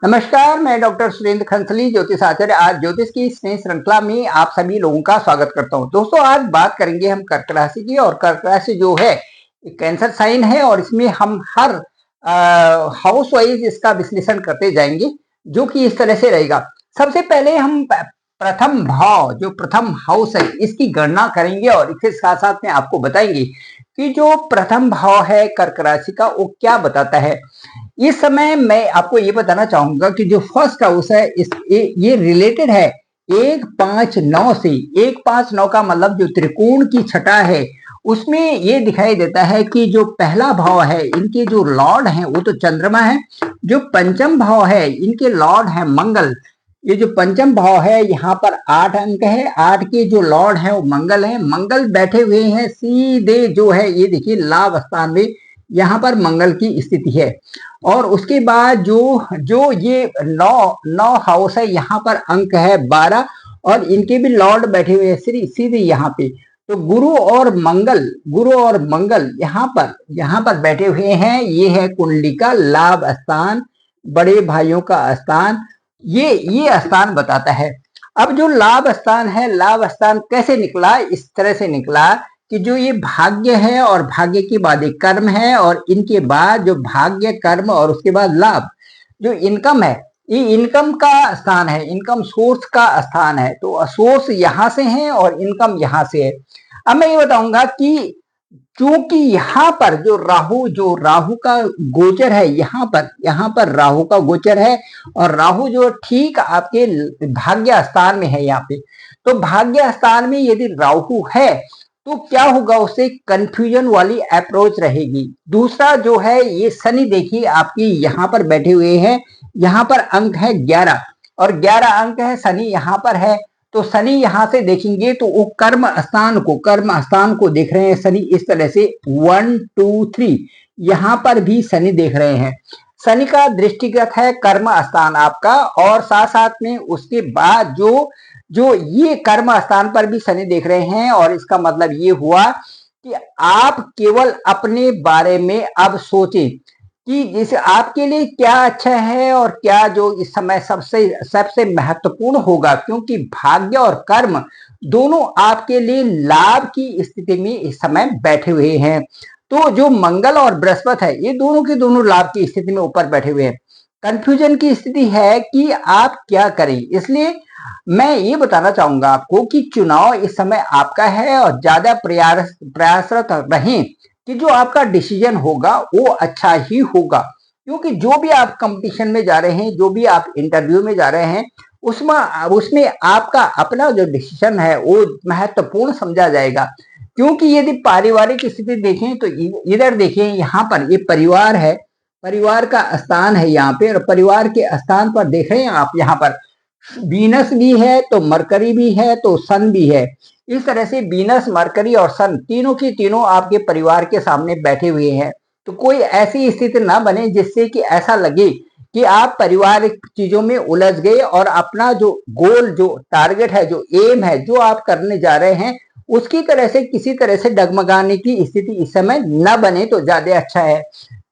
नमस्कार, मैं डॉक्टर सुरेंद्र खंसली, ज्योतिष आचार्य। आज ज्योतिष की इस नई श्रृंखला में आप सभी लोगों का स्वागत करता हूं। दोस्तों, आज बात करेंगे हम कर्क राशि की। और कर्क राशि जो है कैंसर साइन है और इसमें हम हर हाउस वाइज इसका विश्लेषण करते जाएंगे, जो कि इस तरह से रहेगा। सबसे पहले हम प्रथम भाव, जो प्रथम हाउस है, इसकी गणना करेंगे और इसके साथ साथ में आपको बताएंगे कि जो प्रथम भाव है कर्क राशि का, वो क्या बताता है। इस समय मैं आपको ये बताना चाहूंगा कि जो फर्स्ट हाउस है ये रिलेटेड है 1-5-9 से। 1-5-9 का मतलब जो त्रिकोण की छटा है उसमें ये दिखाई देता है कि जो पहला भाव है इनके जो लॉर्ड हैं वो तो चंद्रमा है। जो पंचम भाव है इनके लॉर्ड है मंगल। ये जो पंचम भाव है यहाँ पर 8 अंक है। 8 के जो लॉर्ड है वो मंगल है। मंगल बैठे हुए हैं सीधे जो है ये देखिए लाभ स्थान में, यहाँ पर मंगल की स्थिति है। और उसके बाद जो जो ये नौ हाउस है, यहाँ पर अंक है 12 और इनके भी लॉर्ड बैठे हुए हैं सीधे यहाँ पे। तो गुरु और मंगल यहाँ पर बैठे हुए हैं। ये है कुंडली का लाभ स्थान, बड़े भाइयों का स्थान, ये स्थान बताता है। अब जो लाभ स्थान है, लाभ स्थान कैसे निकला? इस तरह से निकला कि जो ये भाग्य है और भाग्य के बाद एक कर्म है और इनके बाद जो भाग्य, कर्म और उसके बाद लाभ, जो इनकम है, ये इनकम का स्थान है, इनकम सोर्स का स्थान है। तो सोर्स यहां से है और इनकम यहां से है। अब मैं ये बताऊंगा कि क्योंकि यहाँ पर जो राहु का गोचर है, यहाँ पर राहु का गोचर है और राहु जो ठीक आपके भाग्य स्थान में है यहाँ पे। तो भाग्य स्थान में यदि राहु है तो क्या होगा, उससे कंफ्यूजन वाली अप्रोच रहेगी। दूसरा जो है ये शनि, देखिए आपकी यहाँ पर बैठे हुए हैं। यहाँ पर अंक है 11 और 11 अंक है, शनि यहाँ पर है। तो शनि यहां से देखेंगे तो वो कर्म स्थान को देख रहे हैं शनि इस तरह से 1 2 3। यहाँ पर भी शनि देख रहे हैं। शनि का दृष्टिगत है कर्म स्थान आपका, और साथ साथ में उसके बाद जो ये कर्म स्थान पर भी शनि देख रहे हैं। और इसका मतलब ये हुआ कि आप केवल अपने बारे में अब सोचें कि जैसे आपके लिए क्या अच्छा है और क्या जो इस समय सबसे महत्वपूर्ण होगा, क्योंकि भाग्य और कर्म दोनों आपके लिए लाभ की स्थिति में इस समय बैठे हुए हैं। तो जो मंगल और बृहस्पति है, ये दोनों के दोनों लाभ की स्थिति में ऊपर बैठे हुए हैं। कंफ्यूजन की स्थिति है कि आप क्या करें। इसलिए मैं ये बताना चाहूंगा आपको कि चुनाव इस समय आपका है और ज्यादा प्रयासरत रहें कि जो आपका डिसीजन होगा वो अच्छा ही होगा। क्योंकि जो भी आप कंपटीशन में जा रहे हैं, जो भी आप इंटरव्यू में जा रहे हैं, उसमें आपका अपना जो डिसीजन है वो महत्वपूर्ण समझा जाएगा। क्योंकि यदि पारिवारिक स्थिति देखें तो इधर देखें, यहाँ पर ये परिवार है, परिवार का स्थान है यहाँ पे। और परिवार के स्थान पर देख रहे हैं आप, यहाँ पर वीनस भी है तो मरकरी भी है तो सन भी है। इस तरह से वीनस, मरकरी और सन तीनों की तीनों आपके परिवार के सामने बैठे हुए हैं। तो कोई ऐसी स्थिति ना बने जिससे कि ऐसा लगे कि आप पारिवारिक चीजों में उलझ गए और अपना जो गोल, जो टारगेट है, जो एम है, जो आप करने जा रहे हैं, उसकी तरह से किसी तरह से डगमगाने की स्थिति इस समय न बने तो ज्यादा अच्छा है।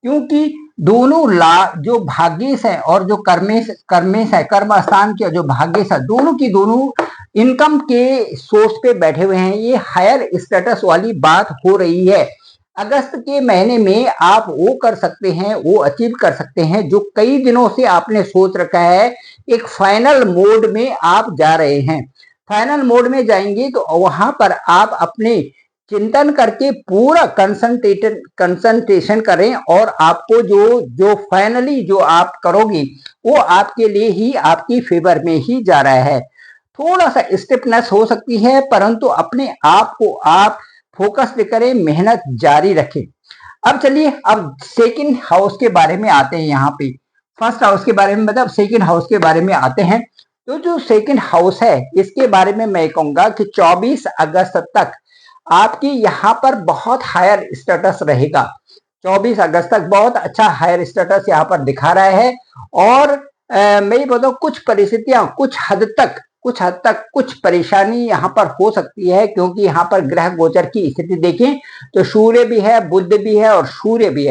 क्योंकि दोनों जो भाग्येश है और जो कर्मेश है, कर्म स्थान के जो भाग्येश है, दोनों की दोनों इनकम के सोर्स पे बैठे हुए हैं। ये हायर स्टेटस वाली बात हो रही है। अगस्त के महीने में आप वो कर सकते हैं, वो अचीव कर सकते हैं जो कई दिनों से आपने सोच रखा है। एक फाइनल मोड में आप जा रहे हैं। फाइनल मोड में जाएंगे तो वहां पर आप अपने चिंतन करके पूरा कंसंट्रेशन करें और आपको जो फाइनली जो आप करोगे वो आपके लिए ही, आपकी फेवर में ही जा रहा है। थोड़ा सा स्टिफनेस हो सकती है, परंतु अपने आप को आप फोकस करें, मेहनत जारी रखें। अब चलिए, अब सेकंड हाउस के बारे में आते हैं। यहाँ पे फर्स्ट हाउस के बारे में मतलब सेकंड हाउस के बारे में आते हैं। तो जो सेकंड हाउस है इसके बारे में मैं कहूंगा कि 24 अगस्त तक आपकी यहाँ पर बहुत हायर स्टेटस रहेगा। 24 अगस्त तक बहुत अच्छा हायर स्टेटस यहाँ पर दिखा रहा है। और मैं ये बताऊँ, कुछ परिस्थितियां कुछ हद तक कुछ परेशानी यहाँ पर हो सकती है। क्योंकि यहाँ पर ग्रह गोचर की स्थिति देखें तो सूर्य भी है, बुध भी है और सूर्य भी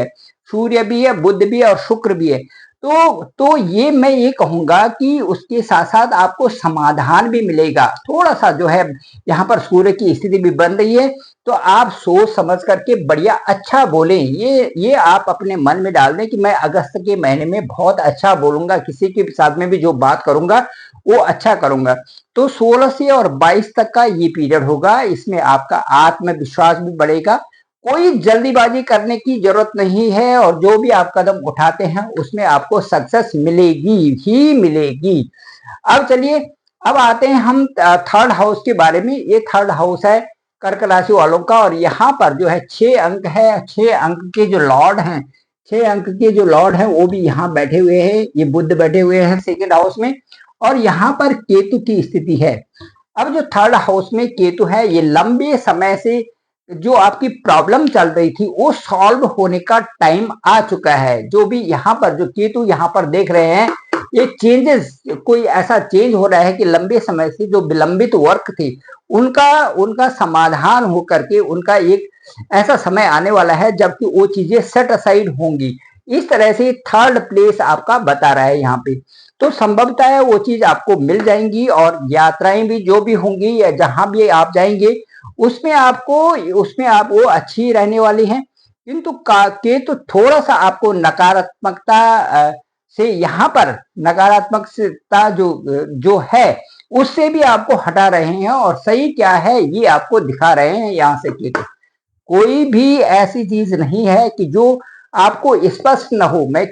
है, बुध भी है और शुक्र भी है। तो ये मैं ये कहूँगा कि उसके साथ-साथ आपको समाधान भी मिलेगा। थोड़ा-सा जो है यहाँ पर सूर्य की स्थिति भी बन रही है, तो आप सोच समझ करके बढ़िया अच्छा बोलें। ये आप अपने मन में डाल दें कि मैं अगस्त के महीने में बहुत अच्छा बोलूँगा, किसी के साथ में भी जो बात करूँगा, वो अच्छा करूँगा। तो 16 से और 22 तक का ये पीरियड होगा, इसमें आपका आत्मविश्वास भी बढ़ेगा। कोई जल्दीबाजी करने की जरूरत नहीं है और जो भी आप कदम उठाते हैं उसमें आपको सक्सेस मिलेगी ही मिलेगी। अब चलिए, अब आते हैं हम थर्ड हाउस के बारे में। ये थर्ड हाउस है कर्क राशि वालों का और यहाँ पर जो है 6 अंक है। 6 अंक के जो लॉर्ड हैं, 6 अंक के जो लॉर्ड हैं वो भी यहाँ बैठे हुए हैं। ये बुध बैठे हुए हैं सेकेंड हाउस में और यहाँ पर केतु की स्थिति है। अब जो थर्ड हाउस में केतु है, ये लंबे समय से जो आपकी प्रॉब्लम चल रही थी वो सॉल्व होने का टाइम आ चुका है। जो भी यहाँ पर जो केतु यहाँ पर देख रहे हैं, ये चेंजेस, कोई ऐसा चेंज हो रहा है कि लंबे समय से जो विलंबित वर्क थी उनका समाधान हो करके उनका एक ऐसा समय आने वाला है जबकि वो चीजें सेट असाइड होंगी। इस तरह से थर्ड प्लेस आपका बता रहा है यहाँ पे। तो संभवतः है वो चीज आपको मिल जाएंगी और यात्राएं भी जो भी होंगी या जहां भी आप जाएंगे उसमें आप वो अच्छी रहने वाली हैं। किंतु केतु थोड़ा सा आपको नकारात्मकता से यहाँ पर नकारात्मकता जो है उससे भी आपको हटा रहे हैं और सही क्या है ये आपको दिखा रहे हैं यहाँ से केतु। कोई भी ऐसी चीज नहीं है कि जो आपको स्पष्ट न हो। मैं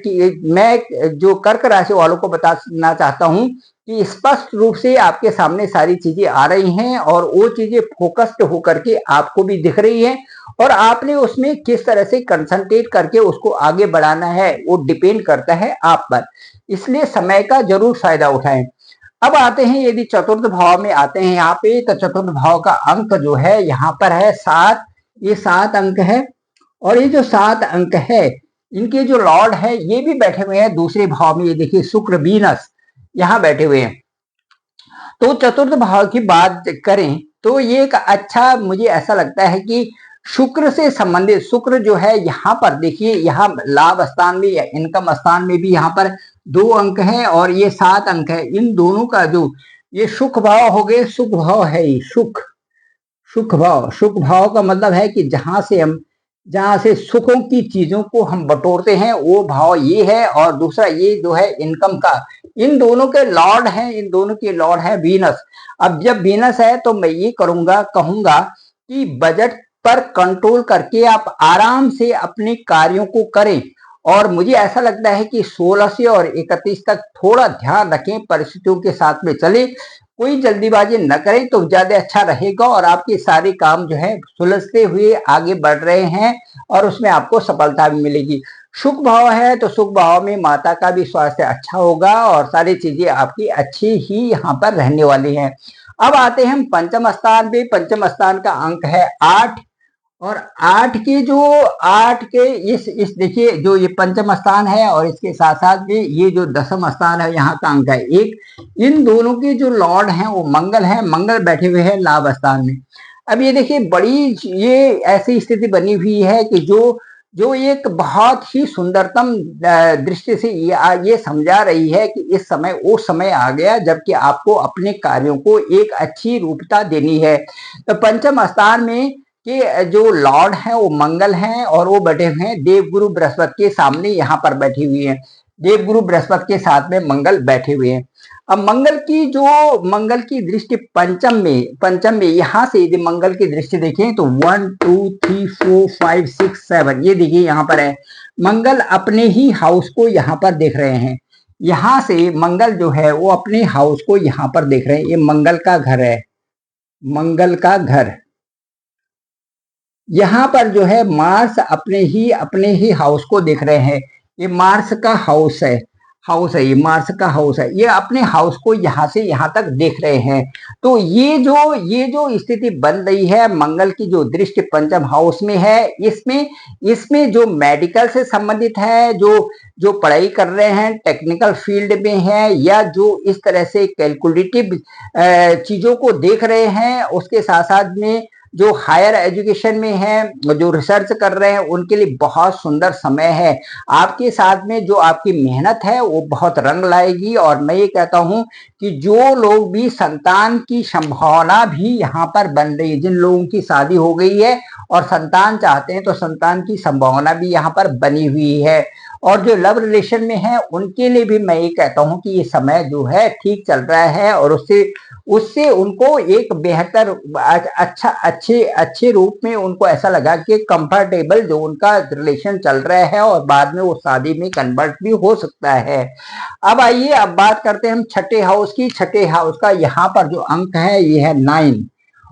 जो कर्क राशि वालों को बताना चाहता हूं कि स्पष्ट रूप से आपके सामने सारी चीजें आ रही हैं और वो चीजें फोकस्ड होकर के आपको भी दिख रही हैं और आपने उसमें किस तरह से कंसंट्रेट करके उसको आगे बढ़ाना है वो डिपेंड करता है आप पर। इसलिए समय का जरूर फायदा उठाएं। अब आते हैं, यदि चतुर्थ भाव में आते हैं यहाँ पे, तो चतुर्थ भाव का अंक जो है यहाँ पर है 7। ये 7 अंक है और ये जो 7 अंक है इनके जो लॉर्ड है ये भी बैठे हुए हैं दूसरे भाव में। ये देखिए शुक्र वीनस यहाँ बैठे हुए हैं। तो चतुर्थ भाव की बात करें तो ये एक अच्छा, मुझे ऐसा लगता है कि शुक्र से संबंधित, शुक्र जो है यहाँ पर देखिए, यहाँ लाभ स्थान में या इनकम स्थान में भी यहाँ पर 2 अंक है और ये 7 अंक है। इन दोनों का जो ये सुख भाव हो गए, सुख भाव है ये सुख भाव का मतलब है कि जहां से सुखों की चीजों को हम बटोरते हैं वो भाव ये है। और दूसरा ये जो है इनकम का, इन दोनों के लॉर्ड हैं, इन दोनों के लॉर्ड है वीनस। अब जब वीनस है तो मैं ये कहूंगा कि बजट पर कंट्रोल करके आप आराम से अपने कार्यों को करें। और मुझे ऐसा लगता है कि 16 से और 31 तक थोड़ा ध्यान रखें, परिस्थितियों के साथ में चले, कोई जल्दीबाजी न करें तो ज्यादा अच्छा रहेगा और आपके सारे काम जो है सुलझते हुए आगे बढ़ रहे हैं और उसमें आपको सफलता भी मिलेगी। सुख भाव है तो सुख भाव में माता का भी स्वास्थ्य अच्छा होगा और सारी चीजें आपकी अच्छी ही यहाँ पर रहने वाली हैं। अब आते हैं हम पंचम स्थान पे। पंचम स्थान का अंक है 8 और 8 के इस देखिए, जो ये पंचम स्थान है और इसके साथ साथ में ये जो दसम स्थान है यहाँ का अंक है 1। इन दोनों के जो लॉर्ड हैं वो मंगल है, मंगल बैठे हुए हैं लाभ स्थान में। अब ये देखिए, बड़ी ये ऐसी स्थिति बनी हुई है कि जो एक बहुत ही सुंदरतम दृष्टि से ये समझा रही है कि इस समय वो समय आ गया जबकि आपको अपने कार्यों को एक अच्छी रूपता देनी है। तो पंचम स्थान में कि जो लॉर्ड है वो मंगल हैं और वो बैठे हुए हैं देवगुरु बृहस्पति के सामने, यहाँ पर बैठी हुई है। देवगुरु बृहस्पति के साथ में मंगल बैठे हुए हैं। अब मंगल की दृष्टि पंचम में यहाँ से यदि मंगल की दृष्टि देखें तो 1 2 3 4 5 6 7, ये देखिए यहाँ पर है। मंगल अपने ही हाउस को यहाँ पर देख रहे हैं। यहाँ से मंगल जो है वो अपने हाउस को यहाँ पर देख रहे हैं। ये मंगल का घर है, मंगल का घर। यहाँ पर जो है मार्स अपने ही हाउस को देख रहे हैं। ये मार्स का हाउस है, ये मार्स का हाउस है। ये अपने हाउस को यहाँ से यहाँ तक देख रहे हैं। तो ये जो स्थिति बन रही है, मंगल की जो दृष्टि पंचम हाउस में है, इसमें जो मेडिकल से संबंधित है, जो पढ़ाई कर रहे हैं, टेक्निकल फील्ड में है, या जो इस तरह से कैलकुलेटिव चीजों को देख रहे हैं, उसके साथ साथ में जो हायर एजुकेशन में है, जो रिसर्च कर रहे हैं, उनके लिए बहुत सुंदर समय है। आपके साथ में जो आपकी मेहनत है वो बहुत रंग लाएगी। और मैं ये कहता हूं कि जो लोग भी संतान की संभावना भी यहाँ पर बन रही है, जिन लोगों की शादी हो गई है और संतान चाहते हैं, तो संतान की संभावना भी यहाँ पर बनी हुई है। और जो लव रिलेशन में है उनके लिए भी मैं ये कहता हूं कि ये समय जो है ठीक चल रहा है, और उससे उससे उनको एक बेहतर अच्छा अच्छे अच्छे रूप में उनको ऐसा लगा कि कंफर्टेबल जो उनका रिलेशन चल रहा है, और बाद में वो शादी में कन्वर्ट भी हो सकता है। अब आइए, अब बात करते हैं हम छठे हाउस की। छठे हाउस का यहाँ पर जो अंक है ये है 9।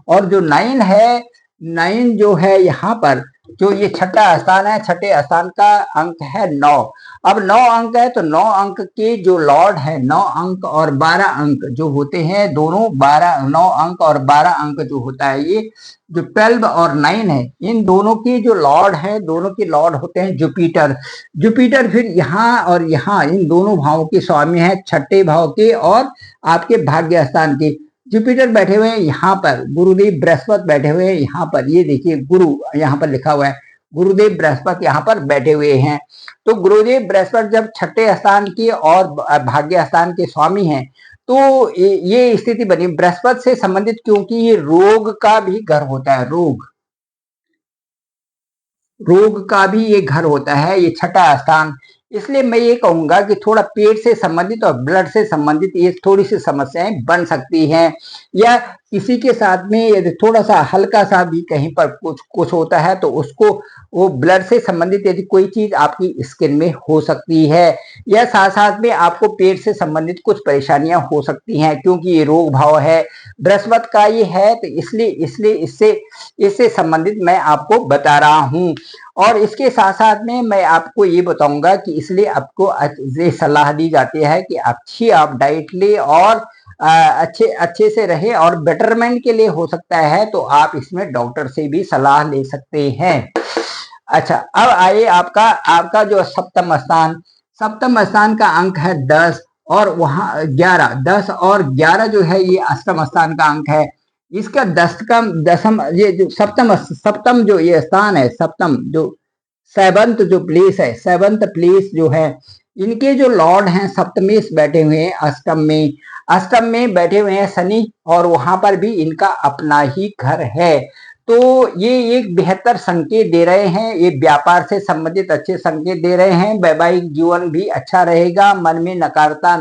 और जो 9 है, 9 जो है यहाँ पर जो ये छठा स्थान है, छठे स्थान का अंक है 9। अब 9 अंक है तो 9 अंक के जो लॉर्ड है, 9 अंक और 12 अंक जो होते हैं, दोनों 12, 9 अंक और 12 अंक जो होता है, ये जो 12 और 9 है, इन दोनों के जो लॉर्ड है, दोनों के लॉर्ड होते हैं जुपिटर। जुपिटर फिर यहाँ और यहाँ इन दोनों भावों के स्वामी है, छठे भाव के और आपके भाग्य स्थान के। जुपिटर बैठे हुए हैं यहाँ पर, गुरुदेव बृहस्पति बैठे हुए हैं यहाँ पर। ये देखिए गुरु यहाँ पर लिखा हुआ है, गुरुदेव बृहस्पति यहाँ पर बैठे हुए हैं। तो गुरुदेव बृहस्पति जब छठे स्थान के और भाग्य स्थान के स्वामी हैं, तो ये स्थिति बनी बृहस्पति से संबंधित, क्योंकि ये रोग का भी घर होता है। रोग का भी ये घर होता है, ये छठा स्थान। इसलिए मैं ये कहूंगा कि थोड़ा पेट से संबंधित और ब्लड से संबंधित ये थोड़ी सी समस्याएं बन सकती हैं, या किसी के साथ में यदि थोड़ा सा हल्का सा भी कहीं पर कुछ कुछ होता है तो उसको वो ब्लड से संबंधित यदि कोई चीज आपकी स्किन में हो सकती है, या साथ साथ में आपको पेट से संबंधित कुछ परेशानियां हो सकती हैं, क्योंकि ये रोग भाव है, बृहस्पति का ये है। तो इसलिए इसलिए इससे इससे संबंधित मैं आपको बता रहा हूं। और इसके साथ साथ में मैं आपको ये बताऊंगा कि इसलिए आपको ये सलाह दी जाती है कि अच्छी आप डाइट ले और अच्छे अच्छे से रहे, और बेटरमेंट के लिए हो सकता है तो आप इसमें डॉक्टर से भी सलाह ले सकते हैं। अच्छा, अब आइए आपका आपका जो सप्तम स्थान, सप्तम स्थान का अंक है 10 और वहां 11। 10 और 11 जो है ये अष्टम स्थान का अंक है। इसका दसम ये जो सप्तम सप्तम जो ये स्थान है, सप्तम जो सेवंथ जो प्लेस है, सेवंथ प्लेस जो है, इनके जो लॉर्ड हैं सप्तमेश बैठे हुए हैं अष्टम में। अष्टम में बैठे हुए हैं शनि, और वहां पर भी इनका अपना ही घर है। तो ये एक बेहतर संकेत दे रहे हैं, ये व्यापार से संबंधित अच्छे संकेत दे रहे हैं। वैवाहिक जीवन भी अच्छा रहेगा, मन में नकारात्मकता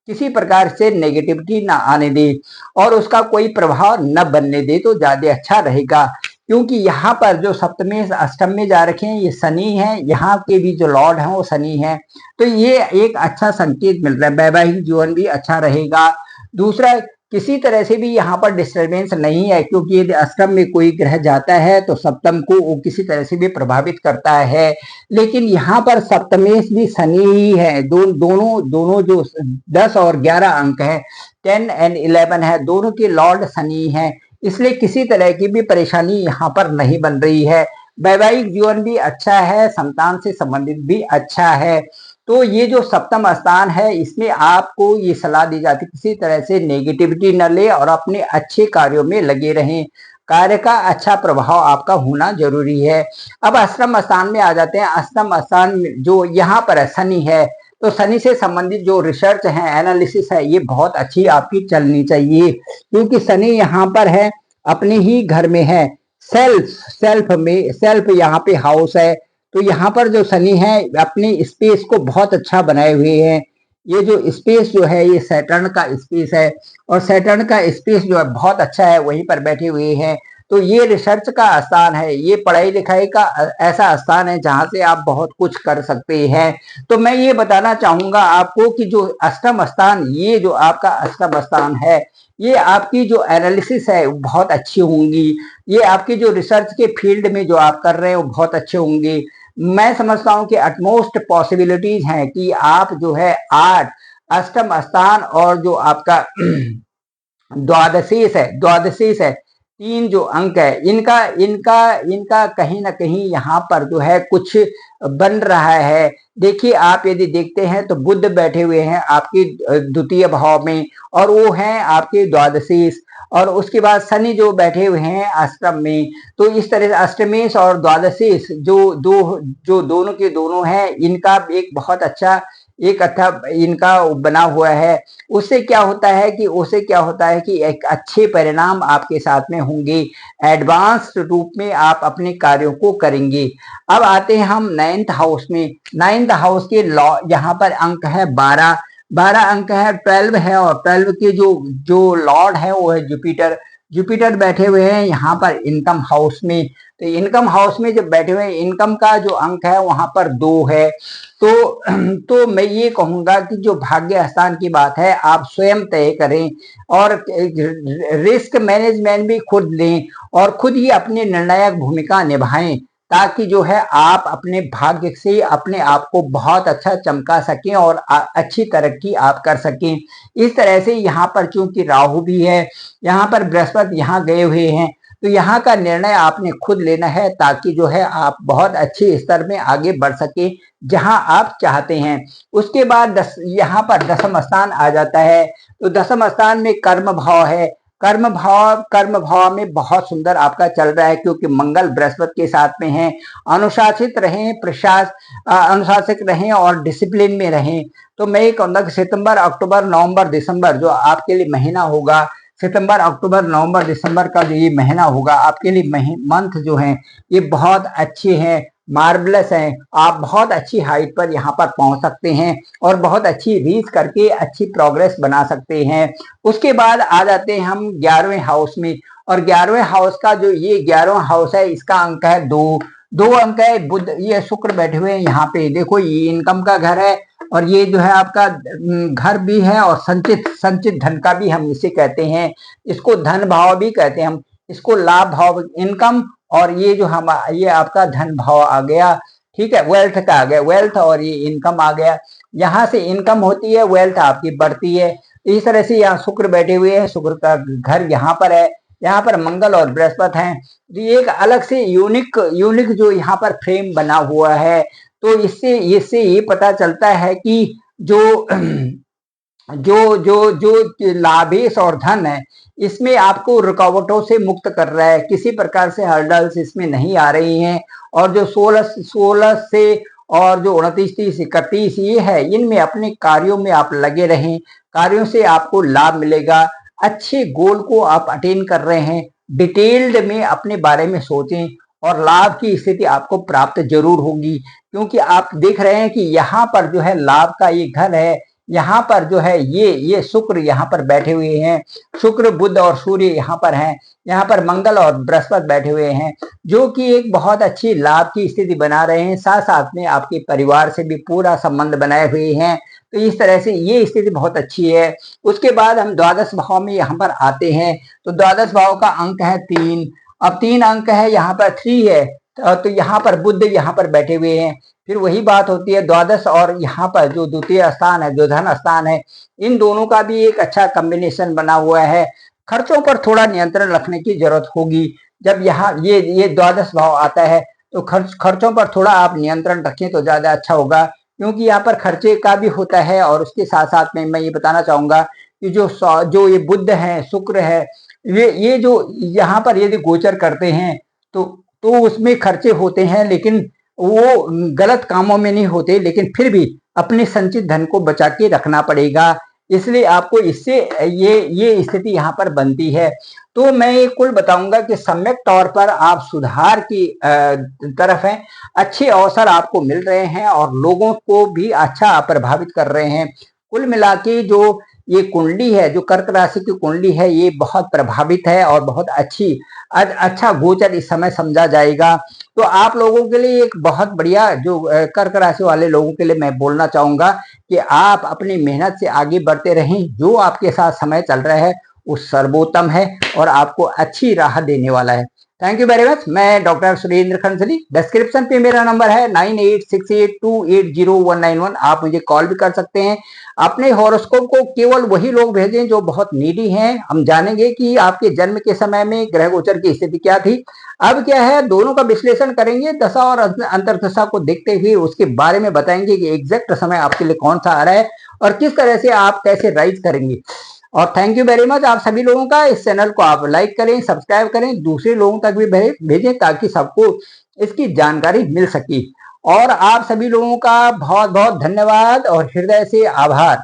किसी प्रकार से नेगेटिविटी ना आने दे और उसका कोई प्रभाव न बनने दे तो ज्यादा अच्छा रहेगा। क्योंकि यहाँ पर जो सप्तमी अष्टम में जा रखे हैं ये शनि है, यहाँ के भी जो लॉर्ड हैं वो शनि है। तो ये एक अच्छा संकेत मिल रहा है, वैवाहिक जीवन भी अच्छा रहेगा। दूसरा, किसी तरह से भी यहाँ पर डिस्टरबेंस नहीं है, क्योंकि यदि अष्टम में कोई ग्रह जाता है तो सप्तम को वो किसी तरह से भी प्रभावित करता है। लेकिन यहाँ पर सप्तमेश भी शनि ही है। दोनों दोनों जो 10 और 11 अंक है, 10 एंड 11 है, दोनों के लॉर्ड शनि है। इसलिए किसी तरह की भी परेशानी यहाँ पर नहीं बन रही है। वैवाहिक जीवन भी अच्छा है, संतान से संबंधित भी अच्छा है। तो ये जो सप्तम स्थान है इसमें आपको ये सलाह दी जाती है किसी तरह से नेगेटिविटी न ले और अपने अच्छे कार्यों में लगे रहें। कार्य का अच्छा प्रभाव आपका होना जरूरी है। अब अष्टम स्थान में आ जाते हैं। अष्टम स्थान जो यहाँ पर है शनि है, तो शनि से संबंधित जो रिसर्च है, एनालिसिस है, ये बहुत अच्छी आपकी चलनी चाहिए, क्योंकि शनि यहाँ पर है, अपने ही घर में है, सेल्फ यहाँ पे हाउस है। तो यहाँ पर जो शनि है अपनी स्पेस को बहुत अच्छा बनाए हुए हैं। ये जो स्पेस जो है ये सैटर्न का स्पेस है, और सैटर्न का स्पेस जो है बहुत अच्छा है, वहीं पर बैठे हुए हैं। तो ये रिसर्च का स्थान है, ये पढ़ाई लिखाई का ऐसा स्थान है जहां से आप बहुत कुछ कर सकते हैं। तो मैं ये बताना चाहूंगा आपको कि जो अष्टम स्थान, ये जो आपका अष्टम स्थान है, ये आपकी जो एनालिसिस है वो बहुत अच्छी होंगी। ये आपकी जो रिसर्च के फील्ड में जो आप कर रहे हैं वो बहुत अच्छे होंगे। मैं समझता हूं कि अटमोस्ट पॉसिबिलिटीज हैं कि आप जो है 8 अष्टम स्थान और जो आपका द्वादशीश है, 3 जो अंक है, इनका इनका इनका कहीं ना कहीं यहाँ पर जो है कुछ बन रहा है। देखिए, आप यदि देखते हैं तो बुध बैठे हुए हैं आपके द्वितीय भाव में, और वो हैं आपके द्वादशीश। और उसके बाद शनि जो बैठे हुए हैं अष्टम में, तो इस तरह से अष्टमेश और द्वादशेश जो दोनों के दोनों हैं, इनका एक बहुत अच्छा इनका बना हुआ है। उससे क्या होता है कि एक अच्छे परिणाम आपके साथ में होंगे, एडवांस रूप में आप अपने कार्यों को करेंगे। अब आते हैं हम 9th हाउस में। 9th हाउस के लॉ यहाँ पर अंक है 12, 12 अंक है, 12 है, और 12 के जो लॉर्ड है वो है जुपिटर। जुपिटर बैठे हुए हैं यहाँ पर इनकम हाउस में। तो इनकम हाउस में जब बैठे हुए हैं, इनकम का जो अंक है वहां पर 2 है। तो मैं ये कहूंगा कि जो भाग्य स्थान की बात है आप स्वयं तय करें, और रिस्क मैनेजमेंट भी खुद लें, और खुद ही अपनी निर्णायक भूमिका निभाएं, ताकि जो है आप अपने भाग्य से अपने आप को बहुत अच्छा चमका सकें और अच्छी तरक्की आप कर सकें। इस तरह से यहाँ पर चूंकि राहु भी है, यहाँ पर बृहस्पति यहाँ गए हुए हैं, तो यहाँ का निर्णय आपने खुद लेना है, ताकि जो है आप बहुत अच्छे स्तर में आगे बढ़ सके जहां आप चाहते हैं। उसके बाद यहाँ पर दसम स्थान आ जाता है। तो दसम स्थान में कर्म भाव है। कर्म भाव में बहुत सुंदर आपका चल रहा है, क्योंकि मंगल बृहस्पति के साथ में है। अनुशासित रहें, अनुशासित रहें और डिसिप्लिन में रहें। तो मैं ये कहूँगा कि सितंबर, अक्टूबर, नवंबर, दिसंबर जो आपके लिए महीना होगा, सितंबर, अक्टूबर, नवंबर, दिसंबर का जो ये महीना होगा आपके लिए मंथ जो है ये बहुत अच्छे हैं, मार्वलस हैं। आप बहुत अच्छी हाइट पर यहाँ पर पहुंच सकते हैं और बहुत अच्छी रीच करके अच्छी प्रोग्रेस बना सकते हैं। उसके बाद आ जाते हैं हम 11वें हाउस में, और 11वें हाउस का जो ये 11वां हाउस है, इसका अंक है 2 अंक है। बुध, ये शुक्र बैठे हुए हैं यहाँ पे। देखो ये इनकम का घर है, और ये जो है आपका घर भी है, और संचित धन का भी हम इसे कहते हैं। इसको धन भाव भी कहते हैं हम, इसको लाभ भाव, इनकम, और ये जो हम ये आपका धन भाव आ गया, ठीक है, वेल्थ का आ गया, वेल्थ, और ये इनकम आ गया। यहाँ से इनकम होती है, वेल्थ आपकी बढ़ती है। इस तरह से यहाँ शुक्र बैठे हुए हैं, शुक्र का घर यहाँ पर है, यहाँ पर मंगल और बृहस्पति हैं। तो ये एक अलग से यूनिक जो यहाँ पर फ्रेम बना हुआ है। तो इससे ये पता चलता है कि जो जो जो जो लाभेश और धन है, इसमें आपको रुकावटों से मुक्त कर रहा है। किसी प्रकार से हर्डल्स इसमें नहीं आ रही हैं। और जो 16 से और जो 29, 30, 31 ये है, इनमें अपने कार्यों में आप लगे रहें। कार्यों से आपको लाभ मिलेगा। अच्छे गोल को आप अटेन कर रहे हैं। डिटेल्ड में अपने बारे में सोचें, और लाभ की स्थिति आपको प्राप्त जरूर होगी, क्योंकि आप देख रहे हैं कि यहाँ पर जो है लाभ का ये घर है। यहाँ पर जो है ये शुक्र यहाँ पर बैठे हुए हैं, शुक्र, बुध और सूर्य यहाँ पर हैं। यहाँ पर मंगल और बृहस्पति बैठे हुए हैं, जो कि एक बहुत अच्छी लाभ की स्थिति बना रहे हैं। साथ साथ में आपके परिवार से भी पूरा संबंध बनाए हुए हैं। तो इस तरह से ये स्थिति बहुत अच्छी है। उसके बाद हम द्वादश भाव में यहाँ पर आते हैं। तो द्वादश भाव का अंक है 3। अब 3 अंक है, यहाँ पर 3 है। तो यहाँ पर बुध यहाँ पर बैठे हुए हैं। फिर वही बात होती है, द्वादश और यहाँ पर जो द्वितीय स्थान है, जो धन स्थान है, इन दोनों का भी एक अच्छा कॉम्बिनेशन बना हुआ है। खर्चों पर थोड़ा नियंत्रण रखने की जरूरत होगी। जब यहाँ ये द्वादश भाव आता है, तो खर्चों पर थोड़ा आप नियंत्रण रखें तो ज्यादा अच्छा होगा, क्योंकि यहाँ पर खर्चे का भी होता है। और उसके साथ साथ में मैं ये बताना चाहूंगा कि जो ये बुध है, शुक्र है, ये जो यहाँ पर यदि गोचर करते हैं, तो उसमें खर्चे होते हैं, लेकिन वो गलत कामों में नहीं होते। लेकिन फिर भी अपने संचित धन को बचा के रखना पड़ेगा। इसलिए आपको इससे ये स्थिति यहाँ पर बनती है। तो मैं ये कुल बताऊंगा कि सम्यक तौर पर आप सुधार की तरफ हैं। अच्छे अवसर आपको मिल रहे हैं, और लोगों को भी अच्छा प्रभावित कर रहे हैं। कुल मिला के जो ये कुंडली है, जो कर्क राशि की कुंडली है, ये बहुत प्रभावित है और बहुत अच्छा गोचर इस समय समझा जाएगा। तो आप लोगों के लिए एक बहुत बढ़िया, जो कर्क राशि वाले लोगों के लिए मैं बोलना चाहूंगा कि आप अपनी मेहनत से आगे बढ़ते रहें। जो आपके साथ समय चल रहा है वो सर्वोत्तम है और आपको अच्छी राह देने वाला है। Thank you very much. मैं डॉक्टर सुरेंद्र खंसली। डिस्क्रिप्शन पे मेरा नंबर है 9868280191। आप मुझे कॉल भी कर सकते हैं। अपने हॉरोस्कोप को केवल वही लोग भेजें जो बहुत नीडी हैं। हम जानेंगे कि आपके जन्म के समय में ग्रह गोचर की स्थिति क्या थी। अब क्या है, दोनों का विश्लेषण करेंगे, दशा और अंतर्दशा को देखते हुए उसके बारे में बताएंगे कि एग्जैक्ट समय आपके लिए कौन सा आ रहा है और किस तरह से आप कैसे राइज करेंगे। और थैंक यू वेरी मच आप सभी लोगों का। इस चैनल को आप लाइक करें, सब्सक्राइब करें, दूसरे लोगों तक भी भेजें ताकि सबको इसकी जानकारी मिल सके। और आप सभी लोगों का बहुत बहुत धन्यवाद और हृदय से आभार।